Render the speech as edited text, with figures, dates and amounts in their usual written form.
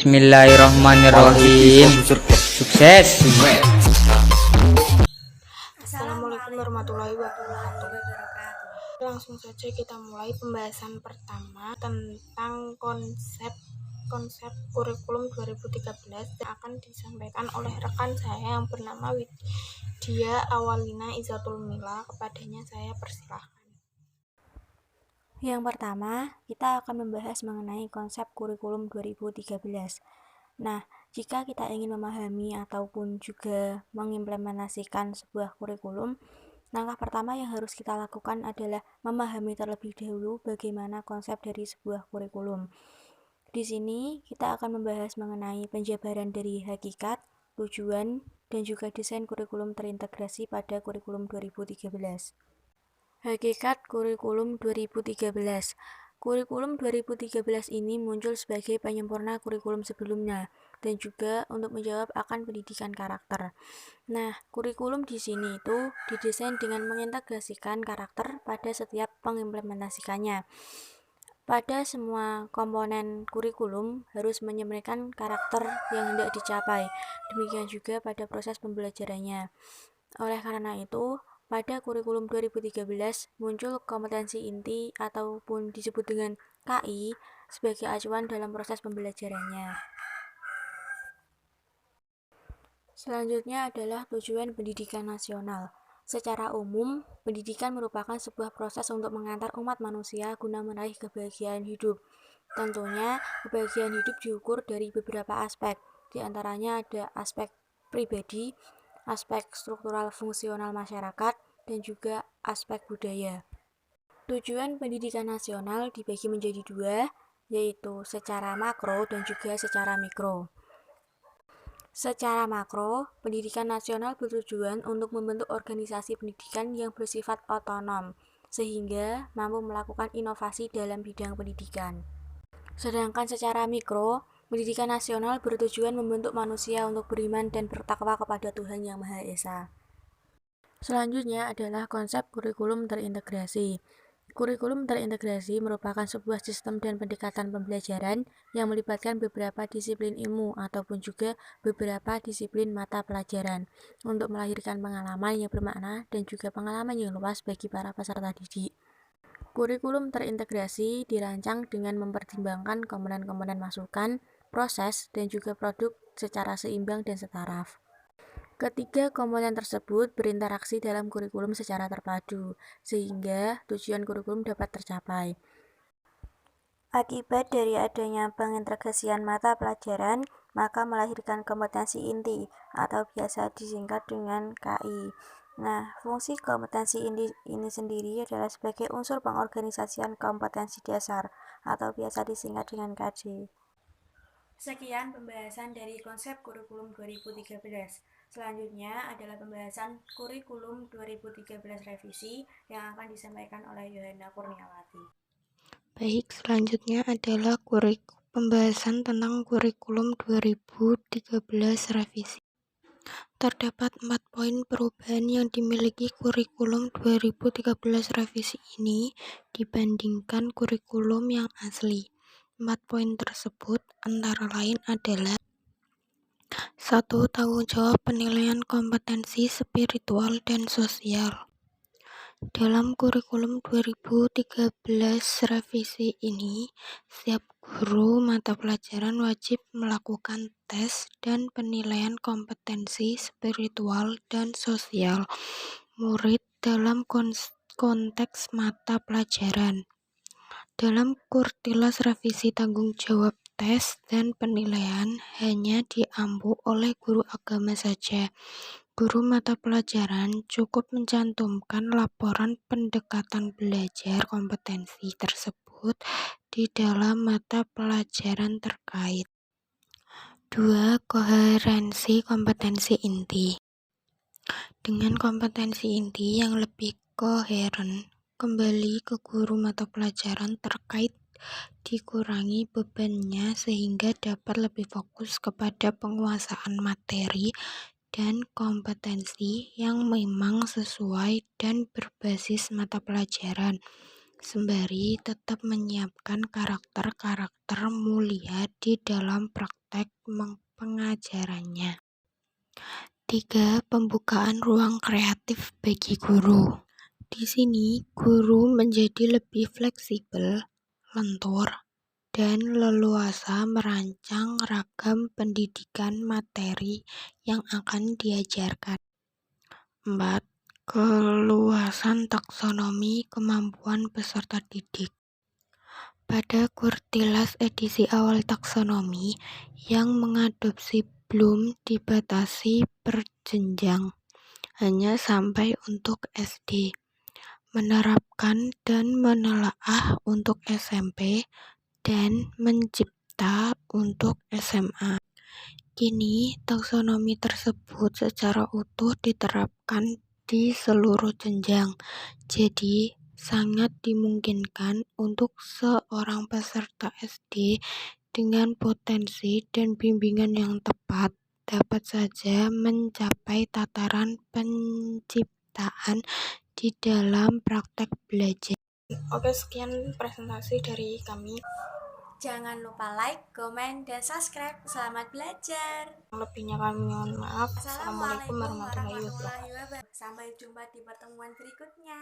Bismillahirrahmanirrahim. Sukses. Assalamualaikum warahmatullahi wabarakatuh. Langsung saja kita mulai pembahasan pertama tentang konsep kurikulum 2013 yang akan disampaikan oleh rekan saya yang bernama Widya Awalina Izatul Mila. Kepadanya saya persilahkan. Yang pertama, kita akan membahas mengenai konsep kurikulum 2013. Nah, jika kita ingin memahami ataupun juga mengimplementasikan sebuah kurikulum, langkah pertama yang harus kita lakukan adalah memahami terlebih dahulu bagaimana konsep dari sebuah kurikulum. Di sini, kita akan membahas mengenai penjabaran dari hakikat, tujuan, dan juga desain kurikulum terintegrasi pada kurikulum 2013. Hakikat kurikulum 2013. Kurikulum 2013 ini muncul sebagai penyempurna kurikulum sebelumnya dan juga untuk menjawab akan pendidikan karakter. Nah, kurikulum di sini itu didesain dengan mengintegrasikan karakter pada setiap pengimplementasikannya. Pada semua komponen kurikulum harus menyematkan karakter yang hendak dicapai. Demikian juga pada proses pembelajarannya. Oleh karena itu, pada kurikulum 2013 muncul kompetensi inti ataupun disebut dengan KI sebagai acuan dalam proses pembelajarannya. Selanjutnya adalah tujuan pendidikan nasional. Secara umum, pendidikan merupakan sebuah proses untuk mengantar umat manusia guna meraih kebahagiaan hidup. Tentunya, kebahagiaan hidup diukur dari beberapa aspek. Di antaranya ada aspek pribadi, aspek struktural fungsional masyarakat, dan juga aspek budaya. Tujuan pendidikan nasional dibagi menjadi dua, yaitu secara makro dan juga secara mikro. Secara makro, pendidikan nasional bertujuan untuk membentuk organisasi pendidikan yang bersifat otonom, sehingga mampu melakukan inovasi dalam bidang pendidikan. Sedangkan secara mikro, pendidikan nasional bertujuan membentuk manusia untuk beriman dan bertakwa kepada Tuhan Yang Maha Esa. Selanjutnya adalah konsep kurikulum terintegrasi. Kurikulum terintegrasi merupakan sebuah sistem dan pendekatan pembelajaran yang melibatkan beberapa disiplin ilmu ataupun juga beberapa disiplin mata pelajaran untuk melahirkan pengalaman yang bermakna dan juga pengalaman yang luas bagi para peserta didik. Kurikulum terintegrasi dirancang dengan mempertimbangkan komponen-komponen masukan, proses, dan juga produk secara seimbang dan setara. Ketiga komponen tersebut berinteraksi dalam kurikulum secara terpadu, sehingga tujuan kurikulum dapat tercapai. Akibat dari adanya pengintegrasian mata pelajaran, maka melahirkan kompetensi inti atau biasa disingkat dengan KI. Nah, fungsi kompetensi ini sendiri adalah sebagai unsur pengorganisasian kompetensi dasar atau biasa disingkat dengan KD. Sekian pembahasan dari konsep kurikulum 2013. Selanjutnya adalah pembahasan kurikulum 2013 revisi yang akan disampaikan oleh Yohana Kurniawati. Baik, selanjutnya adalah pembahasan tentang kurikulum 2013 revisi. Terdapat 4 poin perubahan yang dimiliki kurikulum 2013 revisi ini dibandingkan kurikulum yang asli. 4 poin tersebut antara lain adalah 1. Tanggung jawab penilaian kompetensi spiritual dan sosial. Dalam kurikulum 2013 revisi ini, setiap guru mata pelajaran wajib melakukan tes dan penilaian kompetensi spiritual dan sosial murid dalam konteks mata pelajaran. Dalam Kurtilas revisi tanggung jawab tes dan penilaian hanya diampu oleh guru agama saja. Guru mata pelajaran cukup mencantumkan laporan pendekatan belajar kompetensi tersebut di dalam mata pelajaran terkait. 2. Koherensi kompetensi inti. Dengan kompetensi inti yang lebih koheren, kembali ke guru mata pelajaran terkait dikurangi bebannya sehingga dapat lebih fokus kepada penguasaan materi dan kompetensi yang memang sesuai dan berbasis mata pelajaran, sembari tetap menyiapkan karakter-karakter mulia di dalam praktek pengajarannya. 3. Pembukaan ruang kreatif bagi guru. Di sini, guru menjadi lebih fleksibel, lentur, dan leluasa merancang ragam pendidikan materi yang akan diajarkan. 4. Keluasan taksonomi kemampuan peserta didik. Pada Kurtilas edisi awal taksonomi yang mengadopsi Bloom dibatasi berjenjang, hanya sampai untuk SD, menerapkan dan menelaah untuk SMP, dan mencipta untuk SMA. Kini, taksonomi tersebut secara utuh diterapkan di seluruh jenjang, jadi sangat dimungkinkan untuk seorang peserta SD dengan potensi dan bimbingan yang tepat dapat saja mencapai tataran penciptaan di dalam praktek belajar. Oke, sekian presentasi dari kami. Jangan lupa like, komen, dan subscribe. Selamat belajar. Lebihnya kami mohon maaf. Assalamualaikum Assalamualaikum warahmatullahi warahmatullahi wabarakatuh. wabarakatuh. Sampai jumpa di pertemuan berikutnya.